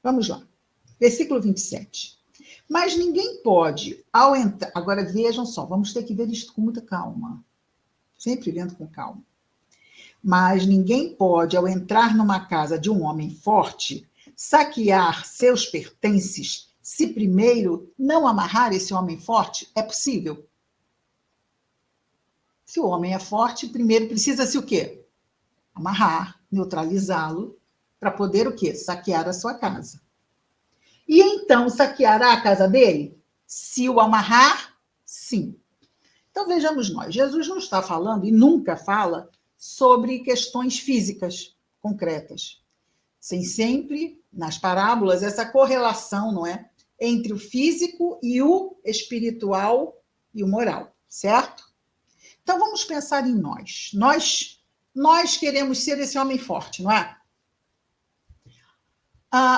Vamos lá. Versículo 27. Mas ninguém pode, ao entrar... Agora, vejam só, vamos ter que ver isso com muita calma. Sempre vendo com calma. Mas ninguém pode, ao entrar numa casa de um homem forte, saquear seus pertences, se primeiro não amarrar esse homem forte. É possível? Se o homem é forte, primeiro precisa-se o quê? Amarrar, neutralizá-lo, para poder o quê? Saquear a sua casa. E então saqueará a casa dele? Se o amarrar, sim. Então vejamos nós, Jesus não está falando e nunca fala sobre questões físicas concretas. Tem sempre, nas parábolas, essa correlação, não é? Entre o físico e o espiritual e o moral, certo? Então vamos pensar em nós. Nós queremos ser esse homem forte, não é?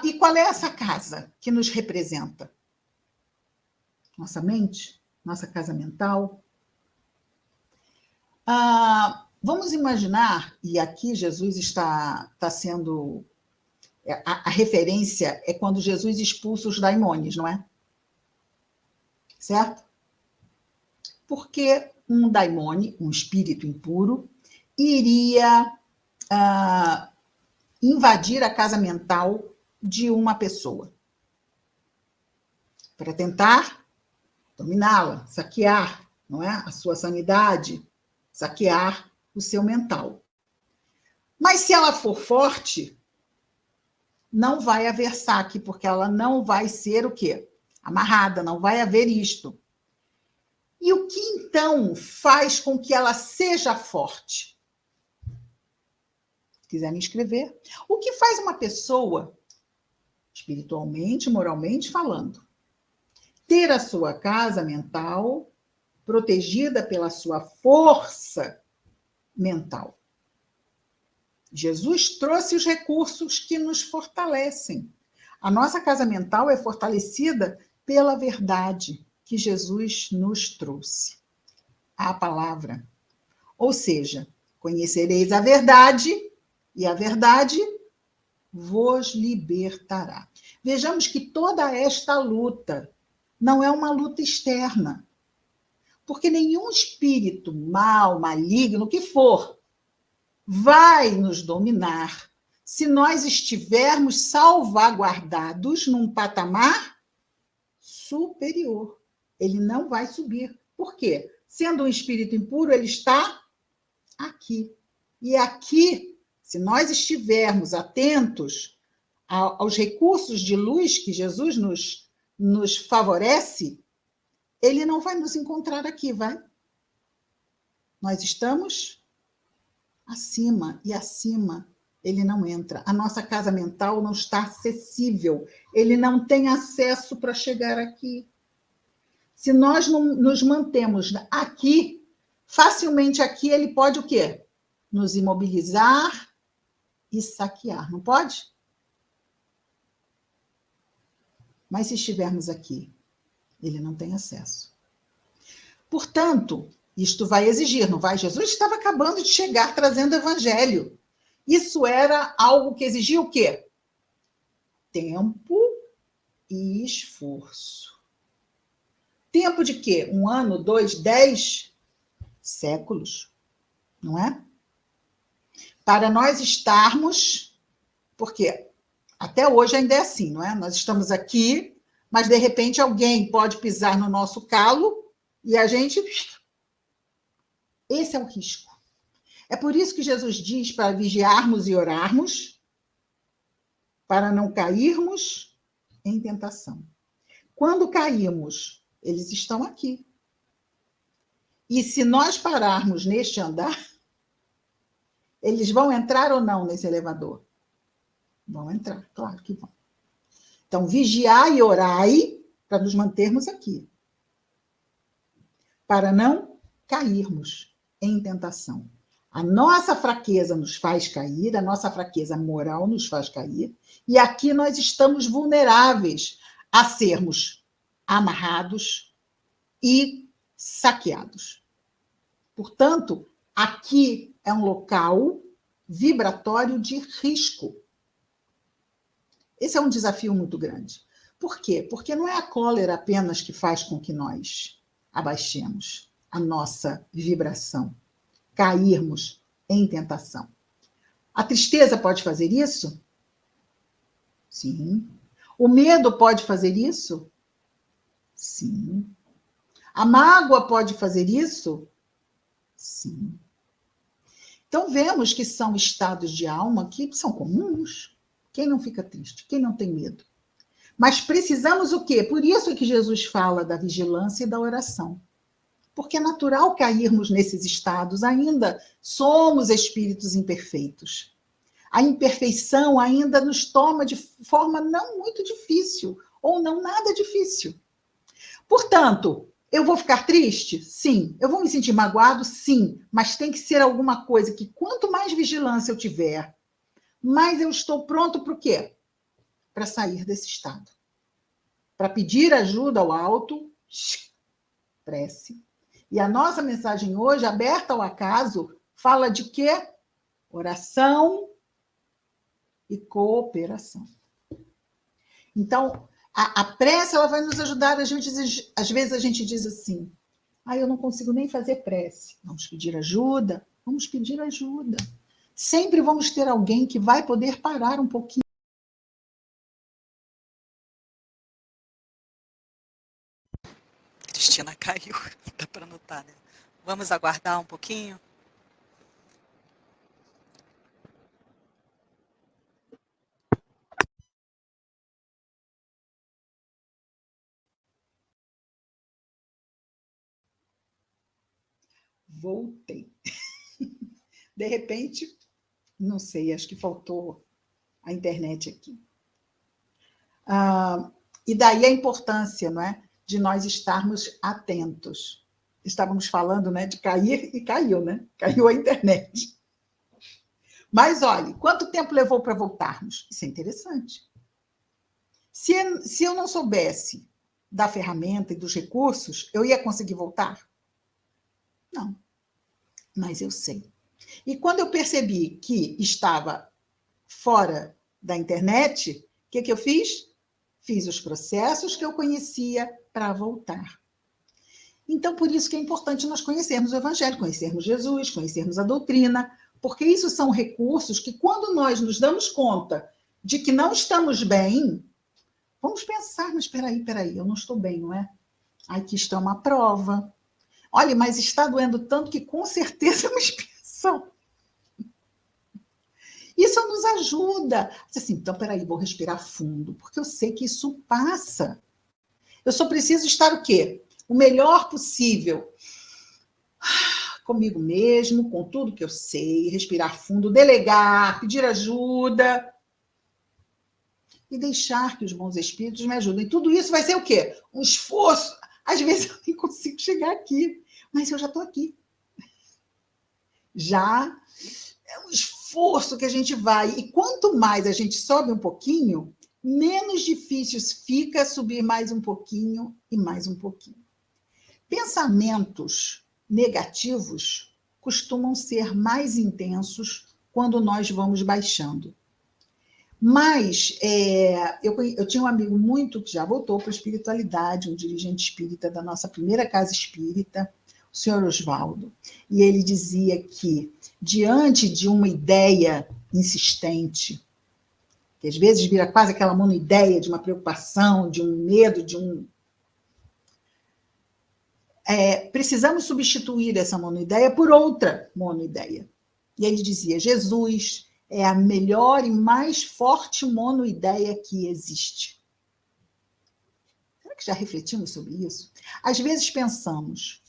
E qual é essa casa que nos representa? Nossa mente? Nossa casa mental? Vamos imaginar, e aqui Jesus está sendo... A referência é quando Jesus expulsa os daimones, não é? Certo? Porque um daimone, um espírito impuro, iria invadir a casa mental de uma pessoa para tentar dominá-la, saquear, não é? A sua sanidade, saquear o seu mental. Mas se ela for forte, não vai haver saque, porque ela não vai ser o quê? Amarrada, não vai haver isto. E o que então faz com que ela seja forte? Se quiser me escrever. O que faz uma pessoa, espiritualmente, moralmente falando, ter a sua casa mental protegida pela sua força mental? Jesus trouxe os recursos que nos fortalecem. A nossa casa mental é fortalecida pela verdade que Jesus nos trouxe. A palavra. Ou seja, conhecereis a verdade e a verdade vos libertará. Vejamos que toda esta luta não é uma luta externa. Porque nenhum espírito mal, maligno, o que for, vai nos dominar se nós estivermos salvaguardados num patamar superior. Ele não vai subir. Por quê? Sendo um espírito impuro, ele está aqui. E aqui, se nós estivermos atentos aos recursos de luz que Jesus nos favorece, ele não vai nos encontrar aqui, vai? Nós estamos acima, e acima ele não entra. A nossa casa mental não está acessível. Ele não tem acesso para chegar aqui. Se nós não nos mantemos aqui, facilmente aqui, ele pode o quê? Nos imobilizar e saquear, não pode? Mas se estivermos aqui, ele não tem acesso. Portanto, isto vai exigir, não vai? Jesus estava acabando de chegar trazendo o evangelho. Isso era algo que exigia o quê? Tempo e esforço. Tempo de quê? 1 ano, 2, 10 séculos, não é? Para nós estarmos, porque até hoje ainda é assim, não é? Nós estamos aqui, mas de repente alguém pode pisar no nosso calo e a gente... Esse é o risco. É por isso que Jesus diz para vigiarmos e orarmos, para não cairmos em tentação. Quando caímos, eles estão aqui. E se nós pararmos neste andar, eles vão entrar ou não nesse elevador? Vão entrar, claro que vão. Então, vigiai e orai para nos mantermos aqui. Para não cairmos em tentação. A nossa fraqueza nos faz cair, a nossa fraqueza moral nos faz cair, e aqui nós estamos vulneráveis a sermos amarrados e saqueados. Portanto, aqui é um local vibratório de risco. Esse é um desafio muito grande. Por quê? Porque não é a cólera apenas que faz com que nós abaixemos a nossa vibração, cairmos em tentação. A tristeza pode fazer isso? Sim. O medo pode fazer isso? Sim. A mágoa pode fazer isso? Sim. Então, vemos que são estados de alma que são comuns. Quem não fica triste? Quem não tem medo? Mas precisamos o quê? Por isso é que Jesus fala da vigilância e da oração. Porque é natural cairmos nesses estados, ainda somos espíritos imperfeitos. A imperfeição ainda nos toma de forma não muito difícil, ou não nada difícil. Portanto, eu vou ficar triste? Sim. Eu vou me sentir magoado? Sim. Mas tem que ser alguma coisa que, quanto mais vigilância eu tiver, mais eu estou pronto para o quê? Para sair desse estado. Para pedir ajuda ao alto, prece. E a nossa mensagem hoje, aberta ao acaso, fala de quê? Oração e cooperação. Então, a prece ela vai nos ajudar. Às vezes a gente diz assim, eu não consigo nem fazer prece. Vamos pedir ajuda? Vamos pedir ajuda. Sempre vamos ter alguém que vai poder parar um pouquinho. Cristina caiu, dá para notar, né? Vamos aguardar um pouquinho? Voltei. De repente, não sei, acho que faltou a internet aqui. E daí a importância, não é, de nós estarmos atentos. Estávamos falando, né, de cair e caiu, né? Caiu a internet. Mas olhe, quanto tempo levou para voltarmos? Isso é interessante. Se eu não soubesse da ferramenta e dos recursos, eu ia conseguir voltar? Não. Mas eu sei. E quando eu percebi que estava fora da internet, o que eu fiz? Fiz os processos que eu conhecia para voltar. Então, por isso que é importante nós conhecermos o Evangelho, conhecermos Jesus, conhecermos a doutrina, porque isso são recursos que, quando nós nos damos conta de que não estamos bem, vamos pensar, mas peraí, eu não estou bem, não é? Aqui está uma prova. Olha, mas está doendo tanto que com certeza é uma expiação. Isso nos ajuda. Assim, então, peraí, vou respirar fundo, porque eu sei que isso passa. Eu só preciso estar o quê? O melhor possível. Comigo mesmo, com tudo que eu sei, respirar fundo, delegar, pedir ajuda e deixar que os bons espíritos me ajudem. E tudo isso vai ser o quê? Um esforço. Às vezes eu nem consigo chegar aqui, mas eu já estou aqui. Já é um esforço que a gente vai. E quanto mais a gente sobe um pouquinho, menos difícil fica subir mais um pouquinho e mais um pouquinho. Pensamentos negativos costumam ser mais intensos quando nós vamos baixando. Mas eu tinha um amigo muito que já voltou para a espiritualidade, um dirigente espírita da nossa primeira casa espírita, o senhor Oswaldo, e ele dizia que, diante de uma ideia insistente, que às vezes vira quase aquela monoideia de uma preocupação, de um medo, de um... precisamos substituir essa monoideia por outra monoideia. E ele dizia, Jesus é a melhor e mais forte monoideia que existe. Será que já refletimos sobre isso? Às vezes pensamos,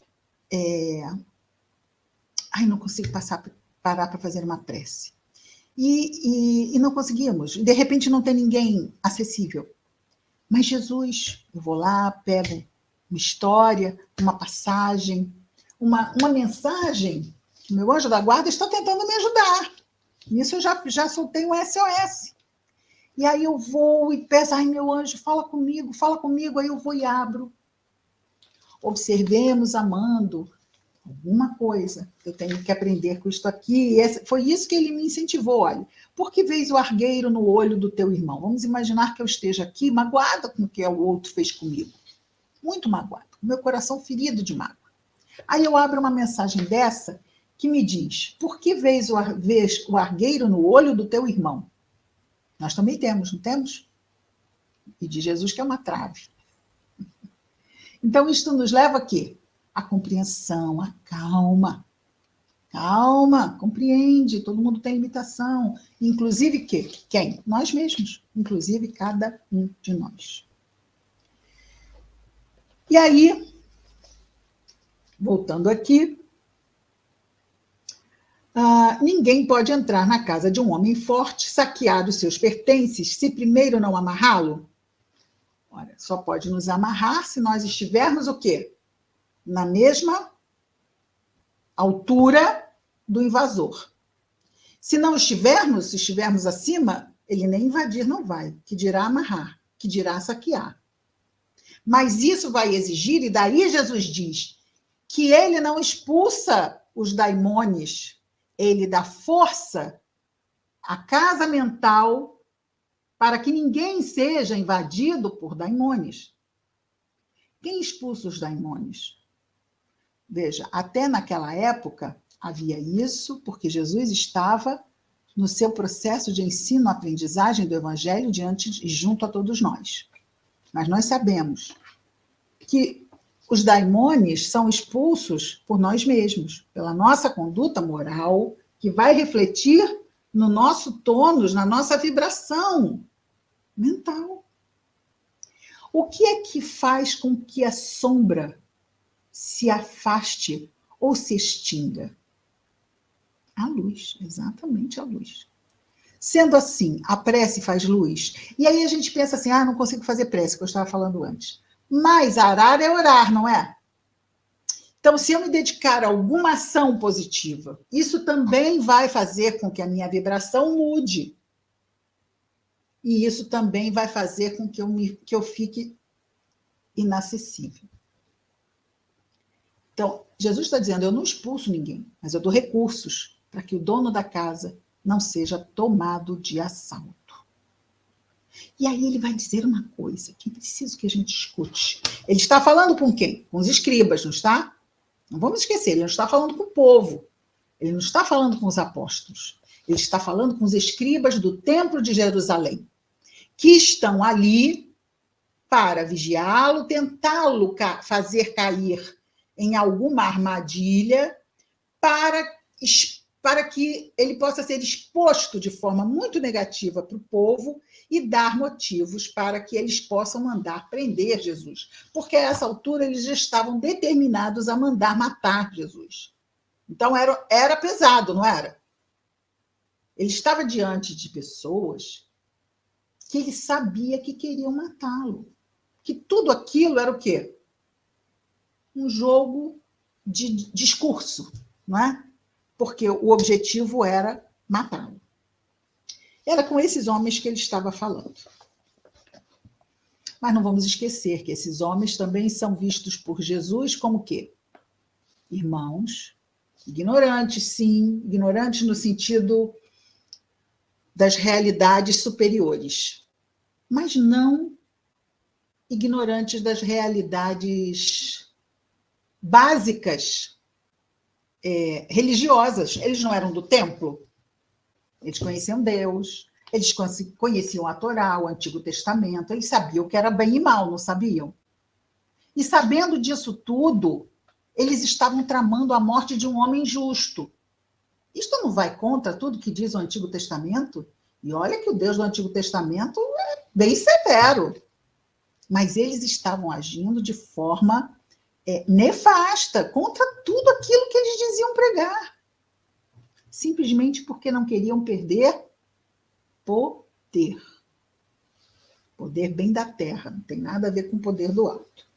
não consigo parar para fazer uma prece. E não conseguimos. De repente não tem ninguém acessível. Mas Jesus, eu vou lá, pego uma história, uma passagem, uma mensagem que o meu anjo da guarda está tentando me ajudar. Nisso eu já soltei um SOS. E aí eu vou e peço, meu anjo, fala comigo. Aí eu vou e abro. Observemos amando Alguma coisa. Eu tenho que aprender com isto aqui. E foi isso que ele me incentivou. Olha, por que vês o argueiro no olho do teu irmão? Vamos imaginar que eu esteja aqui magoada com o que o outro fez comigo. Muito magoada. Com meu coração ferido de mágoa. Aí eu abro uma mensagem dessa que me diz, por que vês o argueiro no olho do teu irmão? Nós também temos, não temos? E de Jesus que é uma trave. Então, isto nos leva a quê? A compreensão, a calma. Calma, compreende, todo mundo tem limitação. Inclusive quem? Nós mesmos. Inclusive cada um de nós. E aí, voltando aqui, ninguém pode entrar na casa de um homem forte, saquear os seus pertences, se primeiro não amarrá-lo. Olha, só pode nos amarrar se nós estivermos o quê? Na mesma altura do invasor. Se não estivermos, se estivermos acima, ele nem invadir não vai, que dirá amarrar, que dirá saquear. Mas isso vai exigir, e daí Jesus diz que ele não expulsa os daimones, ele dá força à casa mental para que ninguém seja invadido por daimones. Quem expulsa os daimones? Veja, até naquela época havia isso, porque Jesus estava no seu processo de ensino-aprendizagem do Evangelho diante e junto a todos nós. Mas nós sabemos que os daimones são expulsos por nós mesmos, pela nossa conduta moral, que vai refletir no nosso tônus, na nossa vibração mental. O que é que faz com que a sombra se afaste ou se extinga? A luz, exatamente a luz. Sendo assim, a prece faz luz. E aí a gente pensa assim, não consigo fazer prece, que eu estava falando antes. Mas arar é orar, não é? Então, se eu me dedicar a alguma ação positiva, isso também vai fazer com que a minha vibração mude. E isso também vai fazer com que eu fique inacessível. Então, Jesus está dizendo, eu não expulso ninguém, mas eu dou recursos para que o dono da casa não seja tomado de assalto. E aí ele vai dizer uma coisa que é preciso que a gente escute. Ele está falando com quem? Com os escribas, não está? Não vamos esquecer, ele não está falando com o povo. Ele não está falando com os apóstolos. Ele está falando com os escribas do Templo de Jerusalém, que estão ali para vigiá-lo, tentá-lo fazer cair em alguma armadilha para que ele possa ser exposto de forma muito negativa para o povo e dar motivos para que eles possam mandar prender Jesus. Porque a essa altura eles já estavam determinados a mandar matar Jesus. Então era pesado, não era? Ele estava diante de pessoas que ele sabia que queriam matá-lo. Que tudo aquilo era o quê? Um jogo de discurso, não é? Porque o objetivo era matá-lo. Era com esses homens que ele estava falando. Mas não vamos esquecer que esses homens também são vistos por Jesus como o quê? Irmãos, ignorantes, sim, ignorantes no sentido das realidades superiores, mas não ignorantes das realidades básicas religiosas. Eles não eram do templo? Eles conheciam Deus, eles conheciam a Torá, o Antigo Testamento, eles sabiam o que era bem e mal, não sabiam? E sabendo disso tudo, eles estavam tramando a morte de um homem justo. Isto não vai contra tudo que diz o Antigo Testamento? E olha que o Deus do Antigo Testamento é bem severo. Mas eles estavam agindo de forma nefasta contra tudo aquilo que eles diziam pregar. Simplesmente porque não queriam perder poder. Poder bem da terra, não tem nada a ver com o poder do alto.